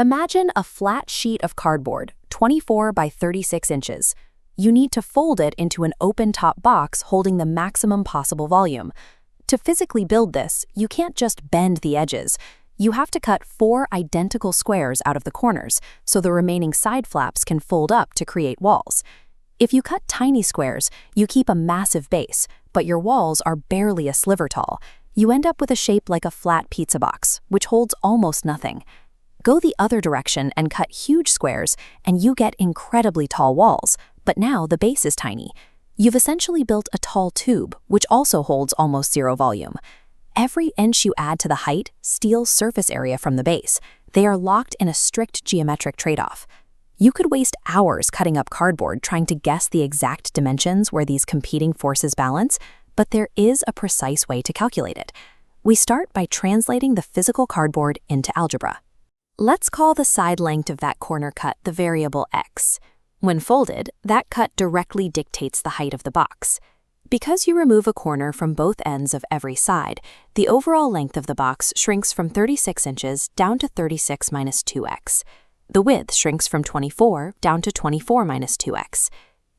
Imagine a flat sheet of cardboard, 24 by 36 inches. You need to fold it into an open-top box holding the maximum possible volume. To physically build this, you can't just bend the edges. You have to cut 4 identical squares out of the corners, so the remaining side flaps can fold up to create walls. If you cut tiny squares, you keep a massive base, but your walls are barely a sliver tall. You end up with a shape like a flat pizza box, which holds almost nothing. Go the other direction and cut huge squares, and you get incredibly tall walls, but now the base is tiny. You've essentially built a tall tube, which also holds almost zero volume. Every inch you add to the height steals surface area from the base. They are locked in a strict geometric trade-off. You could waste hours cutting up cardboard trying to guess the exact dimensions where these competing forces balance, but there is a precise way to calculate it. We start by translating the physical cardboard into algebra. Let's call the side length of that corner cut the variable x. When folded, that cut directly dictates the height of the box. Because you remove a corner from both ends of every side, the overall length of the box shrinks from 36 inches down to 36 minus 2x. The width shrinks from 24 down to 24 minus 2x.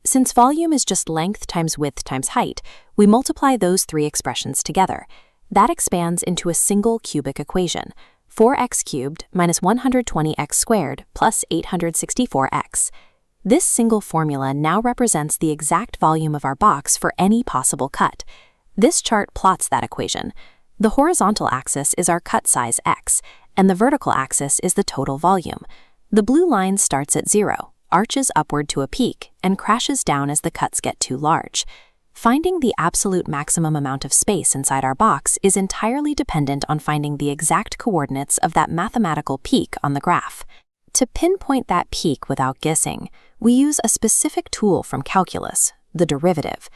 Since volume is just length times width times height, we multiply those 3 expressions together. That expands into a single cubic equation. 4x cubed minus 120x squared plus 864x. This single formula now represents the exact volume of our box for any possible cut. This chart plots that equation. The horizontal axis is our cut size x, and the vertical axis is the total volume. The blue line starts at 0, arches upward to a peak, and crashes down as the cuts get too large. Finding the absolute maximum amount of space inside our box is entirely dependent on finding the exact coordinates of that mathematical peak on the graph. To pinpoint that peak without guessing, we use a specific tool from calculus, the derivative.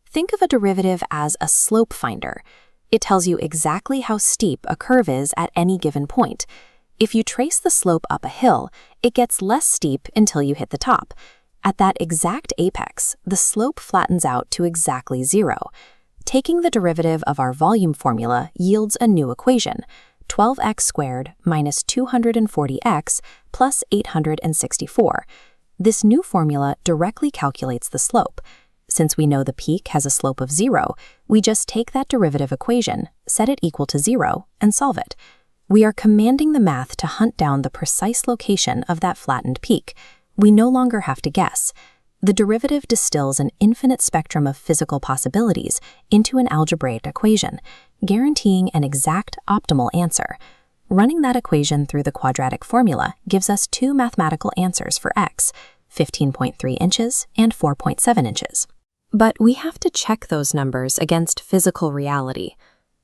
Think of a derivative as a slope finder. It tells you exactly how steep a curve is at any given point. If you trace the slope up a hill, it gets less steep until you hit the top. At that exact apex, the slope flattens out to exactly 0. Taking the derivative of our volume formula yields a new equation, 12x squared minus 240x plus 864. This new formula directly calculates the slope. Since we know the peak has a slope of 0, we just take that derivative equation, set it equal to 0, and solve it. We are commanding the math to hunt down the precise location of that flattened peak. We no longer have to guess. The derivative distills an infinite spectrum of physical possibilities into an algebraic equation, guaranteeing an exact optimal answer. Running that equation through the quadratic formula gives us 2 mathematical answers for x, 15.3 inches and 4.7 inches. But we have to check those numbers against physical reality.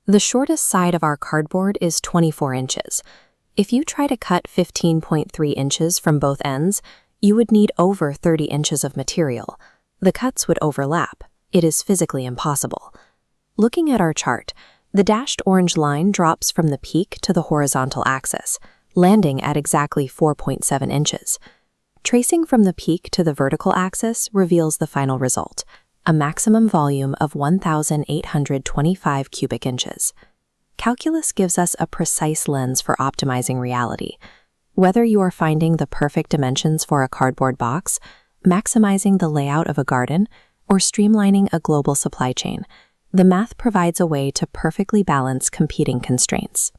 The shortest side of our cardboard is 24 inches. If you try to cut 15.3 inches from both ends, you would need over 30 inches of material. The cuts would overlap. It is physically impossible. Looking at our chart, the dashed orange line drops from the peak to the horizontal axis, landing at exactly 4.7 inches. Tracing from the peak to the vertical axis reveals the final result, a maximum volume of 1,825 cubic inches. Calculus gives us a precise lens for optimizing reality. Whether you are finding the perfect dimensions for a cardboard box, maximizing the layout of a garden, or streamlining a global supply chain, the math provides a way to perfectly balance competing constraints.